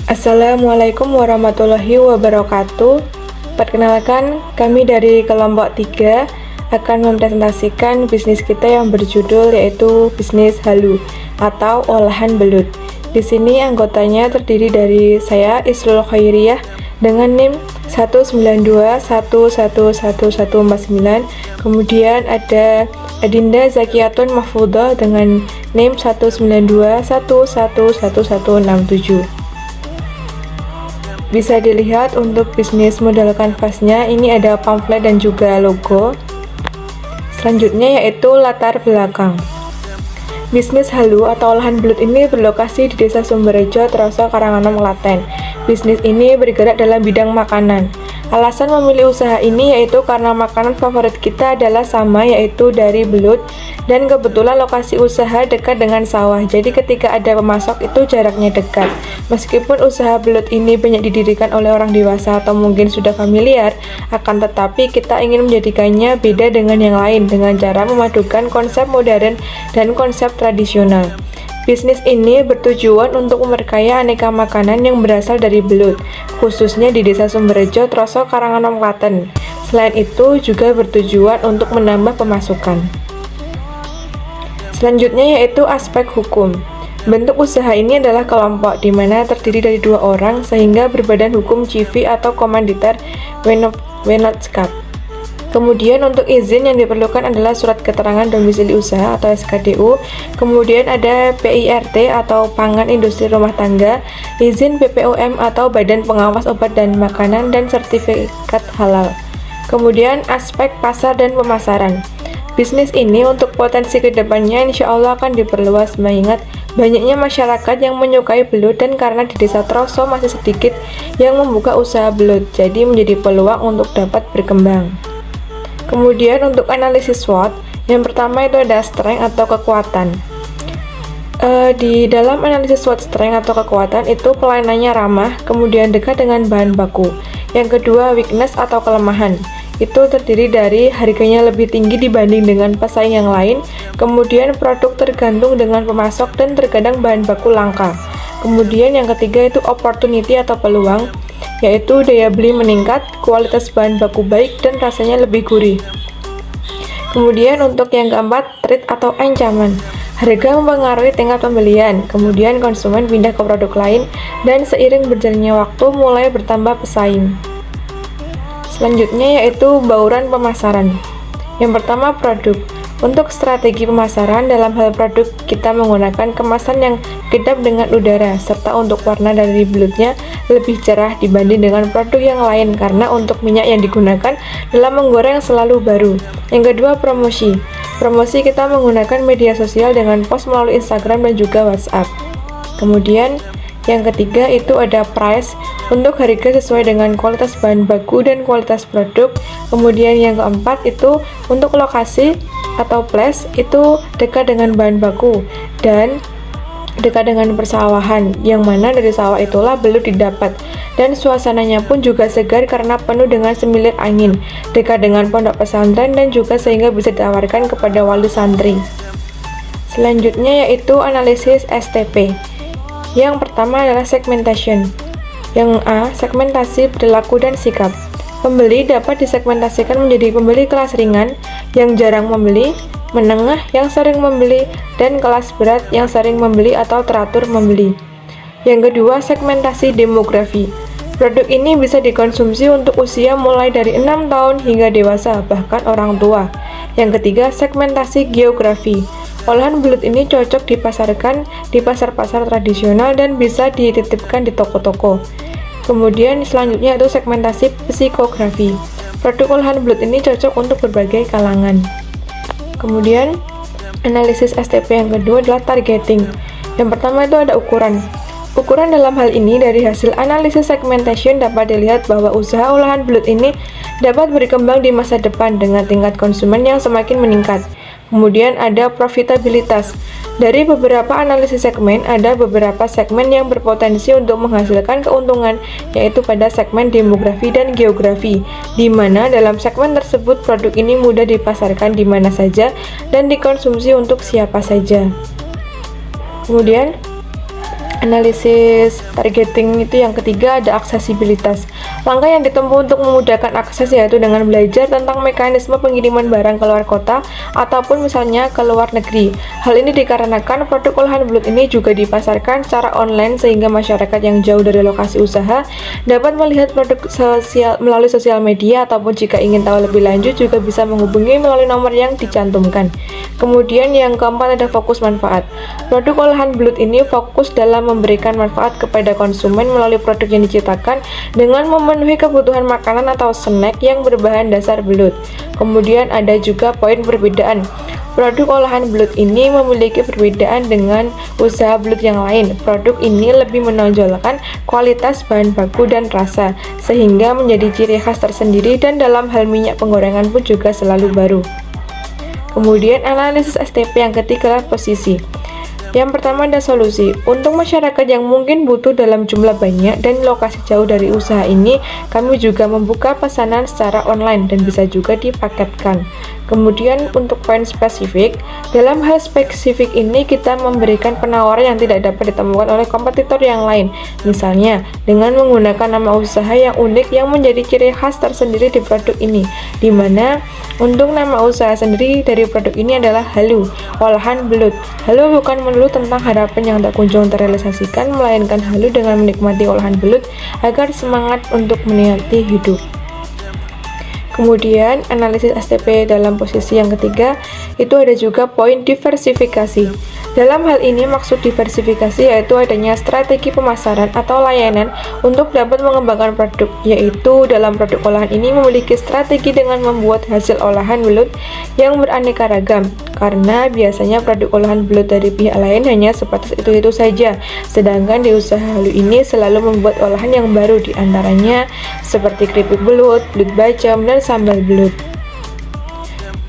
Assalamualaikum warahmatullahi wabarakatuh. Perkenalkan, kami dari kelompok 3 akan mempresentasikan bisnis kita yang berjudul yaitu bisnis halu atau olahan belut. Di sini anggotanya terdiri dari saya Isrul Khairiyah dengan NIM 192111149. Kemudian ada Adinda Zakiyatun Mahfudhah dengan NIM 192111167. Bisa dilihat untuk bisnis modal kanvasnya, ini ada pamflet dan juga logo. Selanjutnya yaitu latar belakang. Bisnis halu atau olahan belut ini berlokasi di Desa Sumberrejo, Troso, Karanganyar, Klaten. Bisnis ini bergerak dalam bidang makanan. Alasan memilih usaha ini yaitu karena makanan favorit kita adalah sama, yaitu dari belut, dan kebetulan lokasi usaha dekat dengan sawah, jadi ketika ada pemasok itu jaraknya dekat. Meskipun usaha belut ini banyak didirikan oleh orang dewasa atau mungkin sudah familiar, akan tetapi kita ingin menjadikannya beda dengan yang lain dengan cara memadukan konsep modern dan konsep tradisional. Bisnis ini bertujuan untuk memperkaya aneka makanan yang berasal dari belut, khususnya di Desa Sumberrejo, Troso, Karanganyar, Klaten. Selain itu juga bertujuan untuk menambah pemasukan. Selanjutnya yaitu aspek hukum. Bentuk usaha ini adalah kelompok, di mana terdiri dari 2 orang sehingga berbadan hukum CV atau komanditer Wenotskap. Kemudian untuk izin yang diperlukan adalah surat keterangan domisili usaha atau SKDU, kemudian ada PIRT atau Pangan Industri Rumah Tangga, izin BPOM atau Badan Pengawas Obat dan Makanan, dan sertifikat halal. Kemudian aspek pasar dan pemasaran. Bisnis ini untuk potensi kedepannya insya Allah akan diperluas mengingat banyaknya masyarakat yang menyukai belut, dan karena di Desa Troso masih sedikit yang membuka usaha belut, jadi menjadi peluang untuk dapat berkembang. Kemudian untuk analisis SWOT, yang pertama itu ada strength atau kekuatan. Di dalam analisis SWOT strength atau kekuatan itu pelayanannya ramah, kemudian dekat dengan bahan baku. Yang kedua weakness atau kelemahan, itu terdiri dari harganya lebih tinggi dibanding dengan pesaing yang lain, kemudian produk tergantung dengan pemasok dan terkadang bahan baku langka. Kemudian yang ketiga itu opportunity atau peluang, yaitu daya beli meningkat, kualitas bahan baku baik, dan rasanya lebih gurih. Kemudian untuk yang keempat, threat atau ancaman. Harga mempengaruhi tingkat pembelian, kemudian konsumen pindah ke produk lain, dan seiring berjalannya waktu mulai bertambah pesaing. Selanjutnya yaitu bauran pemasaran. Yang pertama produk. Untuk strategi pemasaran dalam hal produk, kita menggunakan kemasan yang kedap dengan udara, serta untuk warna dari belutnya lebih cerah dibanding dengan produk yang lain karena untuk minyak yang digunakan dalam menggoreng selalu baru. Yang kedua promosi. Promosi kita menggunakan media sosial dengan post melalui Instagram dan juga WhatsApp. Kemudian yang ketiga itu ada price, untuk harga sesuai dengan kualitas bahan baku dan kualitas produk. Kemudian yang keempat itu untuk lokasi atau place, itu dekat dengan bahan baku dan dekat dengan persawahan, yang mana dari sawah itulah belut didapat, dan suasananya pun juga segar karena penuh dengan semilir angin, dekat dengan pondok pesantren dan juga sehingga bisa ditawarkan kepada wali santri. Selanjutnya yaitu analisis STP. Yang pertama adalah segmentation. Yang A, segmentasi perilaku dan sikap. Pembeli dapat disegmentasikan menjadi pembeli kelas ringan yang jarang membeli, menengah yang sering membeli, dan kelas berat yang sering membeli atau teratur membeli. Yang kedua, segmentasi demografi. Produk ini bisa dikonsumsi untuk usia mulai dari 6 tahun hingga dewasa, bahkan orang tua. Yang ketiga, segmentasi geografi. Olahan belut ini cocok dipasarkan di pasar-pasar tradisional dan bisa dititipkan di toko-toko. Kemudian selanjutnya itu segmentasi psikografi. Produk olahan belut ini cocok untuk berbagai kalangan. Kemudian analisis STP yang kedua adalah targeting. Yang pertama itu ada ukuran. Ukuran dalam hal ini dari hasil analisis segmentation dapat dilihat bahwa usaha olahan belut ini dapat berkembang di masa depan dengan tingkat konsumen yang semakin meningkat. Kemudian ada profitabilitas. Dari beberapa analisis segmen, ada beberapa segmen yang berpotensi untuk menghasilkan keuntungan, yaitu pada segmen demografi dan geografi, di mana dalam segmen tersebut produk ini mudah dipasarkan di mana saja dan dikonsumsi untuk siapa saja. Kemudian Analisis targeting itu yang ketiga ada aksesibilitas. Langkah yang ditempuh untuk memudahkan akses yaitu dengan belajar tentang mekanisme pengiriman barang ke luar kota ataupun misalnya ke luar negeri. Hal ini dikarenakan produk olahan belut ini juga dipasarkan secara online sehingga masyarakat yang jauh dari lokasi usaha dapat melihat produk melalui sosial media ataupun jika ingin tahu lebih lanjut juga bisa menghubungi melalui nomor yang dicantumkan. Kemudian yang keempat ada fokus manfaat. Produk olahan belut ini fokus dalam memberikan manfaat kepada konsumen melalui produk yang diciptakan dengan memenuhi kebutuhan makanan atau snack yang berbahan dasar belut. Kemudian ada juga poin perbedaan. Produk olahan belut ini memiliki perbedaan dengan usaha belut yang lain. Produk ini lebih menonjolkan kualitas bahan baku dan rasa, sehingga menjadi ciri khas tersendiri dan dalam hal minyak penggorengan pun juga selalu baru. Kemudian analisis STP yang ketiga posisi. Yang pertama ada solusi. Untuk masyarakat yang mungkin butuh dalam jumlah banyak dan lokasi jauh dari usaha ini, kami juga membuka pesanan secara online dan bisa juga dipaketkan. Kemudian untuk poin spesifik, dalam hal spesifik ini kita memberikan penawaran yang tidak dapat ditemukan oleh kompetitor yang lain. Misalnya, dengan menggunakan nama usaha yang unik yang menjadi ciri khas tersendiri di produk ini, di mana untuk nama usaha sendiri dari produk ini adalah Halu, olahan belut. Halu bukan melulu tentang harapan yang tak kunjung terrealisasikan, melainkan halu dengan menikmati olahan belut agar semangat untuk menikmati hidup. Kemudian analisis STP dalam posisi yang ketiga itu ada juga poin diversifikasi. Dalam hal ini maksud diversifikasi yaitu adanya strategi pemasaran atau layanan untuk dapat mengembangkan produk, yaitu dalam produk olahan ini memiliki strategi dengan membuat hasil olahan belut yang beraneka ragam, karena biasanya produk olahan belut dari pihak lain hanya sebatas itu saja, sedangkan di usaha Halu ini selalu membuat olahan yang baru, diantaranya seperti keripik belut, belut bacem, dan sambal belut.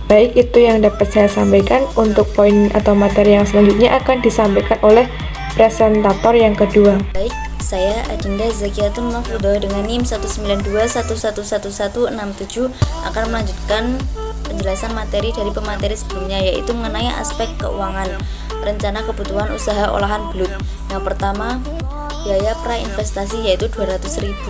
Baik, itu yang dapat saya sampaikan. Untuk poin atau materi yang selanjutnya akan disampaikan oleh presentator yang kedua. Baik, saya Adinda Zakiatun Mahfudoh dengan NIM 192111167 akan melanjutkan penjelasan materi dari pemateri sebelumnya, yaitu mengenai aspek keuangan rencana kebutuhan usaha olahan belut. Yang pertama, biaya prainvestasi yaitu Rp200.000.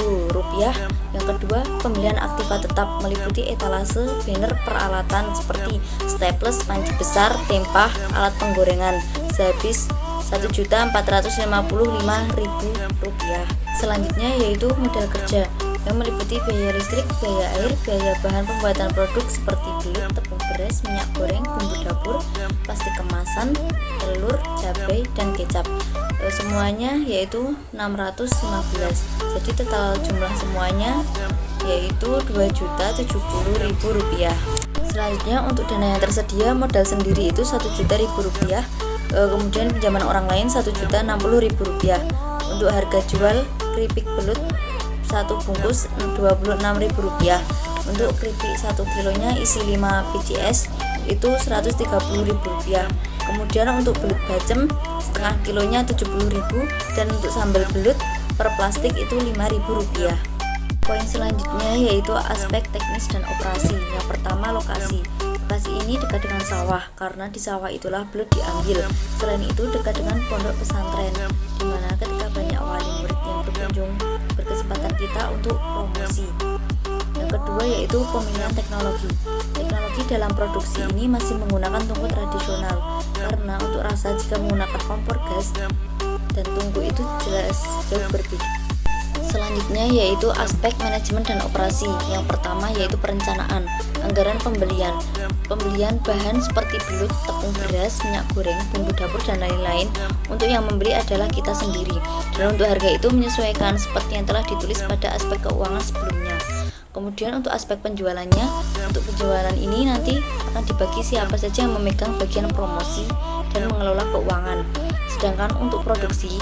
Yang kedua, pembelian aktiva tetap meliputi etalase, banner, peralatan seperti staples, panci besar, tempah, alat penggorengan, sehabis Rp1.455.000. Selanjutnya yaitu modal kerja yang meliputi biaya listrik, biaya air, biaya bahan pembuatan produk seperti belut, tepung beras, minyak goreng, bumbu dapur, plastik kemasan, telur, cabai, dan kecap. Semuanya yaitu 615. Jadi total jumlah semuanya yaitu Rp2.070.000. Selanjutnya untuk dana yang tersedia, modal sendiri itu Rp1.000.000, kemudian pinjaman orang lain Rp1.060.000. Untuk harga jual keripik belut 1 bungkus Rp26.000. Untuk keripik 1 kilonya isi 5 PCS itu Rp130.000. Kemudian untuk belut bacem setengah kilonya Rp70.000, dan untuk sambal belut per plastik itu Rp5.000. Poin selanjutnya yaitu aspek teknis dan operasi. Yang pertama, lokasi. Lokasi ini dekat dengan sawah, karena di sawah itulah belut diambil. Selain itu dekat dengan pondok pesantren, dimana ketika banyak wali murid yang berkunjung berkesempatan kita untuk promosi. Yang kedua yaitu pemilihan teknologi. Teknologi dalam produksi ini masih menggunakan tungku tradisional, karena untuk rasa jika menggunakan kompor gas dan tungku itu jelas jauh berbeda. Selanjutnya yaitu aspek manajemen dan operasi. Yang pertama yaitu perencanaan, anggaran pembelian bahan seperti belut, tepung beras, minyak goreng, bumbu dapur, dan lain-lain. Untuk yang membeli adalah kita sendiri, dan untuk harga itu menyesuaikan seperti yang telah ditulis pada aspek keuangan sebelumnya. Kemudian untuk aspek penjualannya, untuk penjualan ini nanti akan dibagi siapa saja yang memegang bagian promosi dan mengelola keuangan. Sedangkan untuk produksi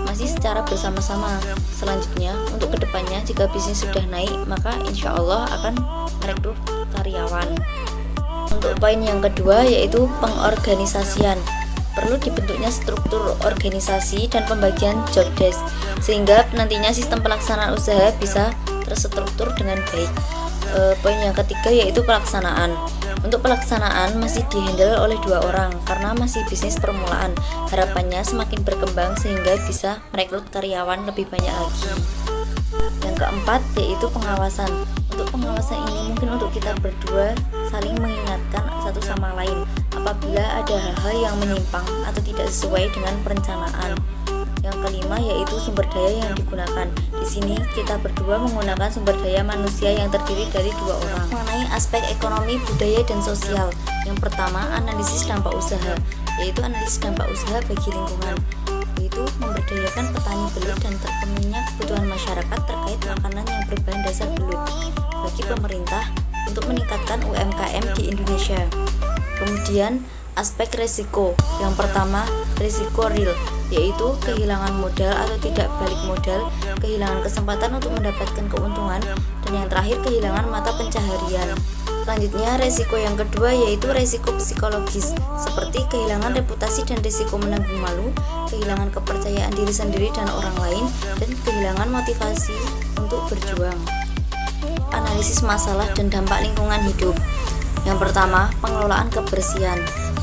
masih secara bersama-sama. Selanjutnya untuk kedepannya jika bisnis sudah naik, maka insya Allah akan merekrut karyawan. Untuk poin yang kedua yaitu pengorganisasian. Perlu dibentuknya struktur organisasi dan pembagian job desk, sehingga nantinya sistem pelaksanaan usaha bisa terstruktur dengan baik. Poin yang ketiga yaitu pelaksanaan. Untuk pelaksanaan masih dihandle oleh 2 orang karena masih bisnis permulaan. Harapannya semakin berkembang sehingga bisa merekrut karyawan lebih banyak lagi. Yang keempat yaitu pengawasan. Untuk pengawasan ini mungkin untuk kita berdua saling mengingatkan satu sama lain apabila ada hal-hal yang menyimpang atau tidak sesuai dengan perencanaan. Yang kelima yaitu sumber daya yang digunakan. Di sini kita berdua menggunakan sumber daya manusia yang terdiri dari 2 orang. Mengenai aspek ekonomi, budaya, dan sosial. Yang pertama, analisis dampak usaha, yaitu analisis dampak usaha bagi lingkungan, yaitu memberdayakan petani belut dan terpenuhinya kebutuhan masyarakat terkait makanan yang berbahan dasar belut bagi pemerintah untuk meningkatkan UMKM di Indonesia. Kemudian aspek resiko. Yang pertama, resiko real, yaitu kehilangan modal atau tidak balik modal, kehilangan kesempatan untuk mendapatkan keuntungan, dan yang terakhir kehilangan mata pencaharian. Selanjutnya, resiko yang kedua yaitu resiko psikologis, seperti kehilangan reputasi dan resiko menanggung malu, kehilangan kepercayaan diri sendiri dan orang lain, dan kehilangan motivasi untuk berjuang. Analisis masalah dan dampak lingkungan hidup. Yang pertama, pengelolaan kebersihan.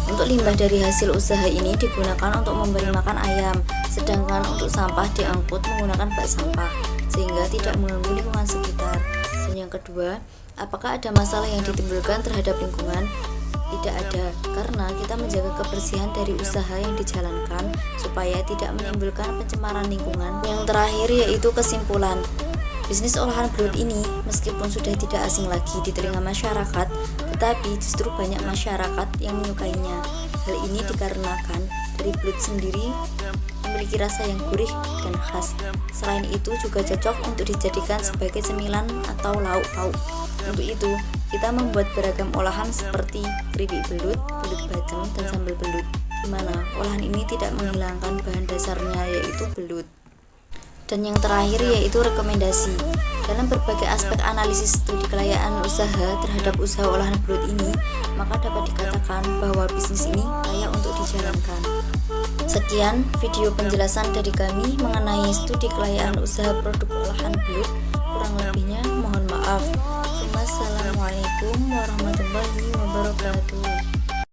Untuk limbah dari hasil usaha ini digunakan untuk memberi makan ayam, sedangkan untuk sampah diangkut menggunakan bak sampah, sehingga tidak mengganggu lingkungan sekitar. Dan yang kedua, apakah ada masalah yang ditimbulkan terhadap lingkungan? Tidak ada, karena kita menjaga kebersihan dari usaha yang dijalankan supaya tidak menimbulkan pencemaran lingkungan. Yang terakhir yaitu kesimpulan. Bisnis olahan belut ini meskipun sudah tidak asing lagi di telinga masyarakat, tetapi justru banyak masyarakat yang menyukainya. Hal ini dikarenakan dari belut sendiri memiliki rasa yang gurih dan khas. Selain itu juga cocok untuk dijadikan sebagai cemilan atau lauk pauk. Untuk itu, kita membuat beragam olahan seperti keripik belut, belut bacem, dan sambal belut, di mana olahan ini tidak menghilangkan bahan dasarnya yaitu belut. Dan yang terakhir yaitu rekomendasi. Dalam berbagai aspek analisis studi kelayakan usaha terhadap usaha olahan belut ini, maka dapat dikatakan bahwa bisnis ini layak untuk dijalankan. Sekian video penjelasan dari kami mengenai studi kelayakan usaha produk olahan belut.